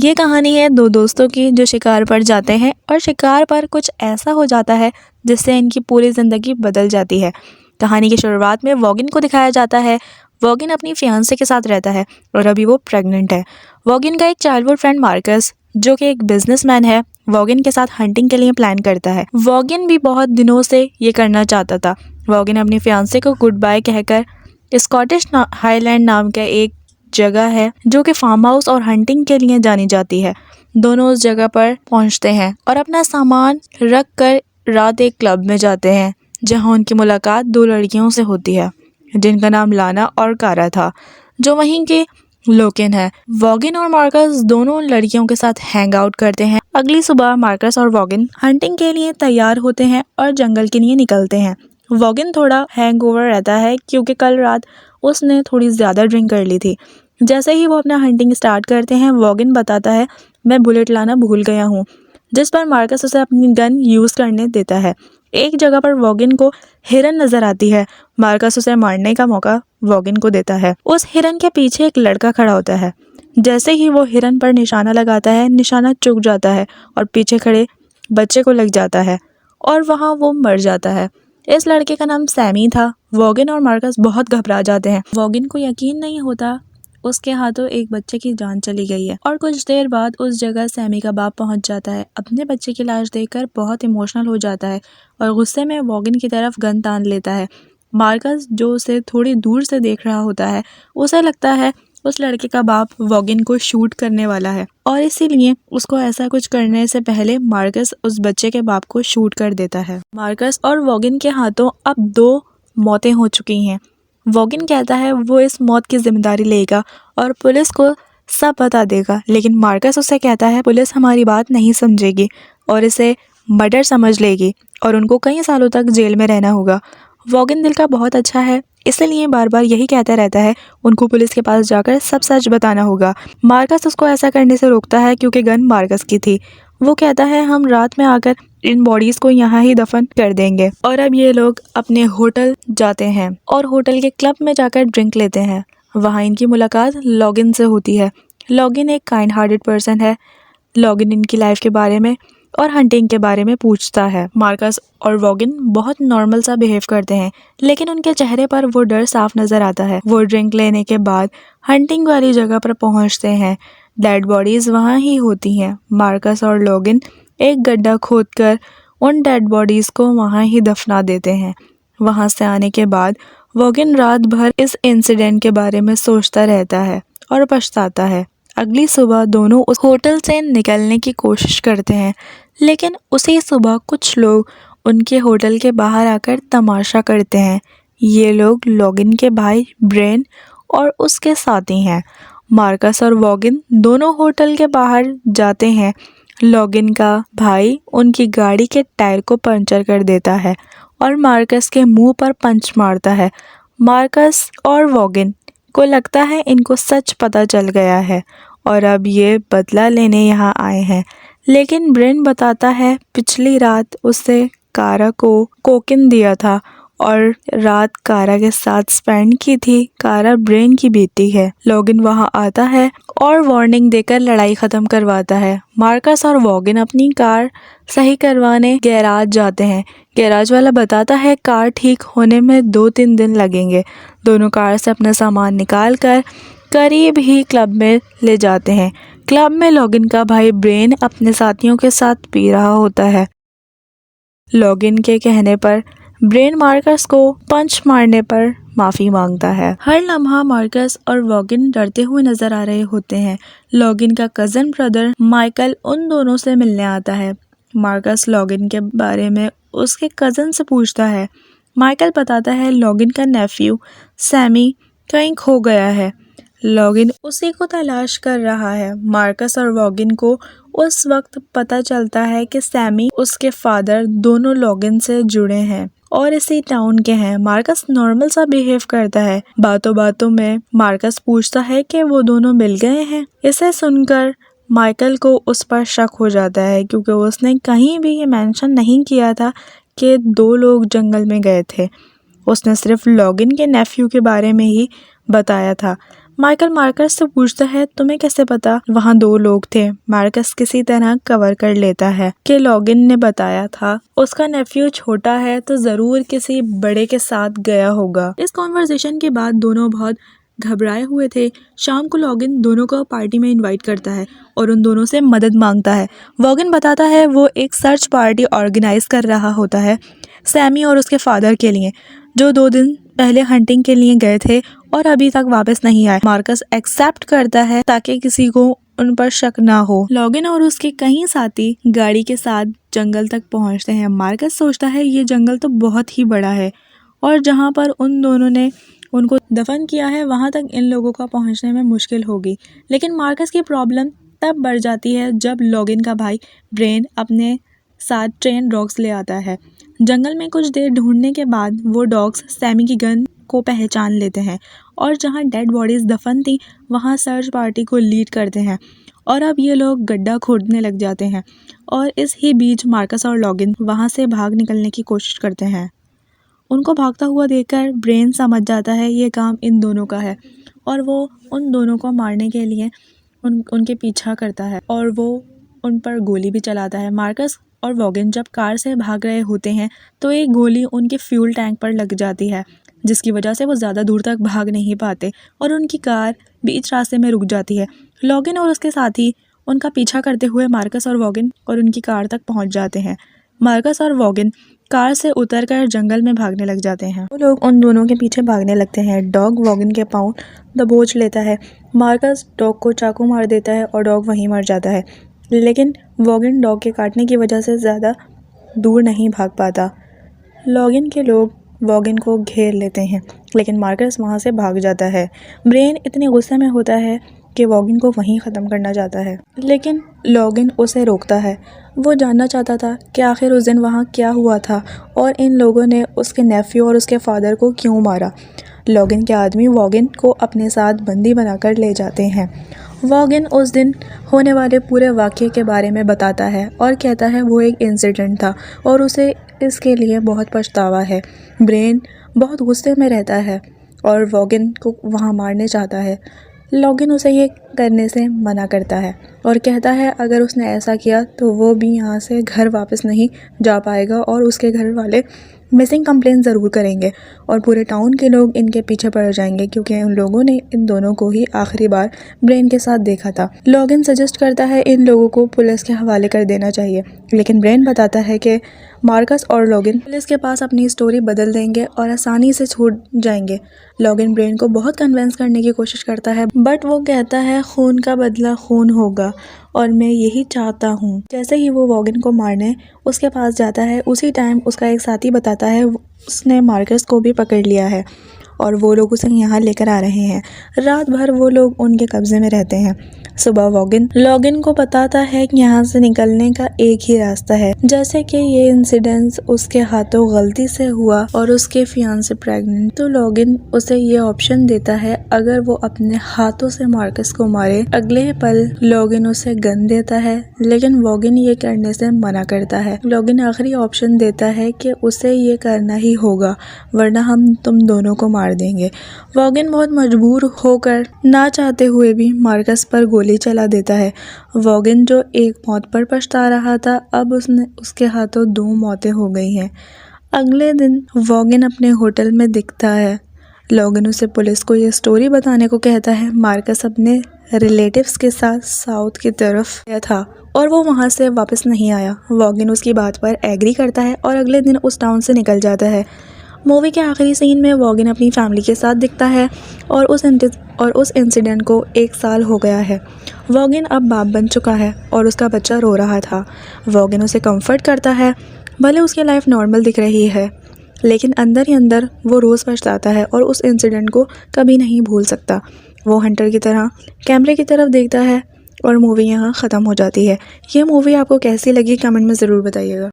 ये कहानी है दो दोस्तों की जो शिकार पर जाते हैं और शिकार पर कुछ ऐसा हो जाता है जिससे इनकी पूरी ज़िंदगी बदल जाती है। कहानी की शुरुआत में वॉगिन को दिखाया जाता है। वॉगिन अपनी फियांसे के साथ रहता है और अभी वो प्रेग्नेंट है। वॉगिन का एक चाइल्डहुड फ्रेंड मार्कस जो कि एक बिजनेसमैन है, वॉगिन के साथ हंटिंग के लिए प्लान करता है। वॉगिन भी बहुत दिनों से ये करना चाहता था। वॉगिन अपनी फियांसे को गुड बाय कहकर स्कॉटिश हाईलैंड नाम का एक जगह है जो कि फार्म हाउस और हंटिंग के लिए जानी जाती है। दोनों उस जगह पर पहुंचते हैं और अपना सामान रख कर रात एक क्लब में जाते हैं जहां उनकी मुलाकात दो लड़कियों से होती है जिनका नाम लाना और कारा था, जो वहीं के लोकेन है। वॉगिन और मार्कस दोनों उन लड़कियों के साथ हैंग आउट करते हैं। अगली सुबह मार्कस और वॉगिन हंटिंग के लिए तैयार होते हैं और जंगल के लिए निकलते हैं। वॉगिन थोड़ा हैंगओवर रहता है क्योंकि कल रात उसने थोड़ी ज़्यादा ड्रिंक कर ली थी। जैसे ही वो अपना हंटिंग स्टार्ट करते हैं, वॉगिन बताता है मैं बुलेट लाना भूल गया हूँ, जिस पर मार्कस उसे अपनी गन यूज़ करने देता है। एक जगह पर वॉगिन को हिरन नजर आती है। मार्कस उसे मारने का मौका वॉगिन को देता है। उस हिरन के पीछे एक लड़का खड़ा होता है। जैसे ही वो हिरन पर निशाना लगाता है, निशाना चूक जाता है और पीछे खड़े बच्चे को लग जाता है और वहाँ वो मर जाता है। इस लड़के का नाम सैमी था। वॉगिन और मार्कस बहुत घबरा जाते हैं। वॉगिन को यकीन नहीं होता उसके हाथों एक बच्चे की जान चली गई है। और कुछ देर बाद उस जगह सैमी का बाप पहुंच जाता है। अपने बच्चे की लाश देखकर बहुत इमोशनल हो जाता है और गुस्से में वॉगिन की तरफ गन तान लेता है। मार्कस जो उसे थोड़ी दूर से देख रहा होता है, उसे लगता है उस लड़के का बाप वॉगिन को शूट करने वाला है और इसीलिए उसको ऐसा कुछ करने से पहले मार्कस उस बच्चे के बाप को शूट कर देता है। मार्कस और वॉगिन के हाथों अब 2 मौतें हो चुकी हैं। वॉगिन कहता है वो इस मौत की जिम्मेदारी लेगा और पुलिस को सब बता देगा, लेकिन मार्कस उससे कहता है पुलिस हमारी बात नहीं समझेगी और इसे मर्डर समझ लेगी और उनको कई सालों तक जेल में रहना होगा। वॉगिन दिल का बहुत अच्छा है, इसलिए बार बार यही कहता रहता है उनको पुलिस के पास जाकर सब सच बताना होगा। मार्कस उसको ऐसा करने से रोकता है क्योंकि गन मार्कस की थी। वो कहता है हम रात में आकर इन बॉडीज को यहाँ ही दफन कर देंगे। और अब ये लोग अपने होटल जाते हैं और होटल के क्लब में जाकर ड्रिंक लेते हैं। वहाँ इनकी मुलाकात लॉगिन से होती है। लॉगिन एक काइंड हार्टेड पर्सन है। लॉगिन इनकी लाइफ के बारे में और हंटिंग के बारे में पूछता है। मार्कस और वॉगिन बहुत नॉर्मल सा बिहेव करते हैं, लेकिन उनके चेहरे पर वो डर साफ नजर आता है। वो ड्रिंक लेने के बाद हंटिंग वाली जगह पर पहुंचते हैं। डेड बॉडीज वहाँ ही होती हैं। मार्कस और लॉगिन एक गड्ढा खोदकर उन डेड बॉडीज को वहाँ ही दफना देते हैं। वहाँ से आने के बाद वॉगिन रात भर इस इंसिडेंट के बारे में सोचता रहता है और पछताता है। अगली सुबह दोनों उस होटल से निकलने की कोशिश करते हैं, लेकिन उसी सुबह कुछ लोग उनके होटल के बाहर आकर तमाशा करते हैं। ये लोग लॉगिन के भाई ब्रेन और उसके साथी हैं। मार्कस और वॉगिन दोनों होटल के बाहर जाते हैं। लॉगिन का भाई उनकी गाड़ी के टायर को पंचर कर देता है और मार्कस के मुंह पर पंच मारता है। मार्कस और वॉगिन को लगता है इनको सच पता चल गया है और अब ये बदला लेने यहाँ आए हैं, लेकिन ब्रेन बताता है पिछली रात उससे कारा को कोकिन दिया था और रात कारा के साथ स्पेंड की थी। कारा ब्रेन की बेटी है। लॉगिन वहाँ आता है और वार्निंग देकर लड़ाई ख़त्म करवाता है। मार्कस और वॉगिन अपनी कार सही करवाने गैराज जाते हैं। गैराज वाला बताता है कार ठीक होने में 2-3 दिन लगेंगे। दोनों कार से अपना सामान निकाल कर करीब ही क्लब में ले जाते हैं। क्लब में लॉगिन का भाई ब्रेन अपने साथियों के साथ पी रहा होता है। लॉगिन के कहने पर ब्रेन मार्कस को पंच मारने पर माफ़ी मांगता है। हर लम्हा मार्कस और वॉगिन डरते हुए नजर आ रहे होते हैं। लॉगिन का कज़न ब्रदर माइकल उन दोनों से मिलने आता है। मार्कस लॉगिन के बारे में उसके कज़न से पूछता है। माइकल बताता है लॉगिन का नेफ्यू सैमी कहीं खो गया है। लॉगिन उसी को तलाश कर रहा है। मार्कस और वॉगिन को उस वक्त पता चलता है कि सैमी उसके फादर दोनों लॉगिन से जुड़े हैं और इसी टाउन के हैं। मार्कस नॉर्मल सा बिहेव करता है। बातों बातों में मार्कस पूछता है कि वो दोनों मिल गए हैं। इसे सुनकर माइकल को उस पर शक हो जाता है क्योंकि उसने कहीं भी ये मेंशन नहीं किया था कि 2 लोग जंगल में गए थे। उसने सिर्फ लॉगिन के नेफ्यू के बारे में ही बताया था। माइकल मार्कस से पूछता है तुम्हें कैसे पता वहाँ 2 लोग थे। मार्कस किसी तरह कवर कर लेता है कि लॉगिन ने बताया था उसका नेफ्यू छोटा है तो जरूर किसी बड़े के साथ गया होगा। इस कॉन्वर्सेशन के बाद दोनों बहुत घबराए हुए थे। शाम को लॉगिन दोनों को पार्टी में इनवाइट करता है और उन दोनों से मदद मांगता है। वॉगिन बताता है वो एक सर्च पार्टी ऑर्गेनाइज कर रहा होता है सैमी और उसके फादर के लिए, जो 2 दिन पहले हंटिंग के लिए गए थे और अभी तक वापस नहीं आए। मार्कस एक्सेप्ट करता है ताकि किसी को उन पर शक ना हो। लॉगिन और उसके कई साथी गाड़ी के साथ जंगल तक पहुंचते हैं। मार्कस सोचता है ये जंगल तो बहुत ही बड़ा है और जहां पर उन दोनों ने उनको दफन किया है वहां तक इन लोगों का पहुंचने में मुश्किल होगी। लेकिन मार्कस की प्रॉब्लम तब बढ़ जाती है जब लॉगिन का भाई ब्रेन अपने साथ ट्रेन डॉग्स ले आता है। जंगल में कुछ देर ढूंढने के बाद वो डॉग्स सैमी की गन को पहचान लेते हैं और जहां डेड बॉडीज दफन थी वहां सर्च पार्टी को लीड करते हैं और अब ये लोग गड्ढा खोदने लग जाते हैं और इस ही बीच मार्कस और लॉगिन वहां से भाग निकलने की कोशिश करते हैं। उनको भागता हुआ देखकर ब्रेन समझ जाता है ये काम इन दोनों का है और वो उन दोनों को मारने के लिए उनके पीछा करता है और वो उन पर गोली भी चलाता है। मार्कस और वॉगिन जब कार से भाग रहे होते हैं तो एक गोली उनके फ्यूल टैंक पर लग जाती है जिसकी वजह से वो ज़्यादा दूर तक भाग नहीं पाते और उनकी कार बीच रास्ते में रुक जाती है। लॉगिन और उसके साथी उनका पीछा करते हुए मार्कस और वॉगिन और उनकी कार तक पहुंच जाते हैं। मार्कस और वॉगिन कार से उतरकर जंगल में भागने लग जाते हैं। वो लोग उन दोनों के पीछे भागने लगते हैं। डॉग वॉगिन के पाँव दबोच लेता है। मार्कस डॉग को चाकू मार देता है और डॉग वहीं मर जाता है। लेकिन वॉगिन डॉग के काटने की वजह से ज़्यादा दूर नहीं भाग पाता। लॉगिन के लोग वॉगिन को घेर लेते हैं लेकिन मार्कस वहाँ से भाग जाता है। ब्रेन इतने गुस्से में होता है कि वॉगिन को वहीं ख़त्म करना चाहता है लेकिन लॉगिन उसे रोकता है। वो जानना चाहता था कि आखिर उस दिन वहाँ क्या हुआ था और इन लोगों ने उसके नेफ्यू और उसके फादर को क्यों मारा। लॉगिन के आदमी वॉगिन को अपने साथ बंदी बनाकर ले जाते हैं। वॉगिन उस दिन होने वाले पूरे वाक़ये के बारे में बताता है और कहता है वो एक इंसिडेंट था और उसे इसके लिए बहुत पछतावा है। ब्रेन बहुत गुस्से में रहता है और वॉगिन को वहाँ मारने चाहता है। लॉगिन उसे ये करने से मना करता है और कहता है अगर उसने ऐसा किया तो वो भी यहाँ से घर वापस नहीं जा पाएगा और उसके घर वाले मिसिंग कंप्लेन ज़रूर करेंगे और पूरे टाउन के लोग इनके पीछे पड़ जाएंगे क्योंकि उन लोगों ने इन दोनों को ही आखिरी बार ब्रेन के साथ देखा था। लॉगिन सजेस्ट करता है इन लोगों को पुलिस के हवाले कर देना चाहिए लेकिन ब्रेन बताता है कि मार्कस और लॉगिन पुलिस के पास अपनी स्टोरी बदल देंगे और आसानी से छूट जाएंगे। लॉगिन ब्रेन को बहुत कन्विंस करने की कोशिश करता है बट वो कहता है खून का बदला खून होगा और मैं यही चाहता हूँ। जैसे ही वो वॉगिन को मारने उसके पास जाता है उसी टाइम उसका एक साथी बताता है उसने मार्कस को भी पकड़ लिया है और वो लोग उसे यहाँ लेकर आ रहे हैं। रात भर वो लोग उनके कब्जे में रहते हैं। सुबह लॉगिन को बताता है कि यहाँ से निकलने का एक ही रास्ता है। जैसे कि ये इंसिडेंस उसके हाथों गलती से हुआ और उसके फियांसे प्रेग्नेंट, तो लॉगिन उसे ये ऑप्शन देता है अगर वो अपने हाथों से मार्कस को मारे। अगले पल लॉगिन उसे गन देता है लेकिन वॉगिन ये करने से मना करता है। लॉगिन आखिरी ऑप्शन देता है कि उसे ये करना ही होगा वरना हम तुम दोनों को मार देंगे। वॉगिन बहुत मजबूर होकर ना चाहते हुए भी मार्कस पर गोली चला देता है। वॉगिन जो एक मौत पर पछता रहा था अब उसके हाथों 2 मौतें हो गई हैं। अगले दिन वॉगिन अपने होटल में दिखता है। लॉगिन उसे पुलिस को ये स्टोरी बताने को कहता है। मार्कस अपने रिलेटिव्स के साथ साउथ की तरफ गया था और वो वहाँ से वापस नहीं आया। वॉगिन उसकी बात पर एग्री करता है और अगले दिन उस टाउन से निकल जाता है। मूवी के आखिरी सीन में वॉगिन अपनी फैमिली के साथ दिखता है और उस इंसिडेंट को 1 साल हो गया है। वॉगिन अब बाप बन चुका है और उसका बच्चा रो रहा था। वॉगिन उसे कंफर्ट करता है। भले उसकी लाइफ नॉर्मल दिख रही है लेकिन अंदर ही अंदर वो रोज़ पछताता है और उस इंसिडेंट को कभी नहीं भूल सकता। वो हंटर की तरह कैमरे की तरफ देखता है और मूवी यहाँ ख़त्म हो जाती है। ये मूवी आपको कैसी लगी कमेंट में ज़रूर बताइएगा।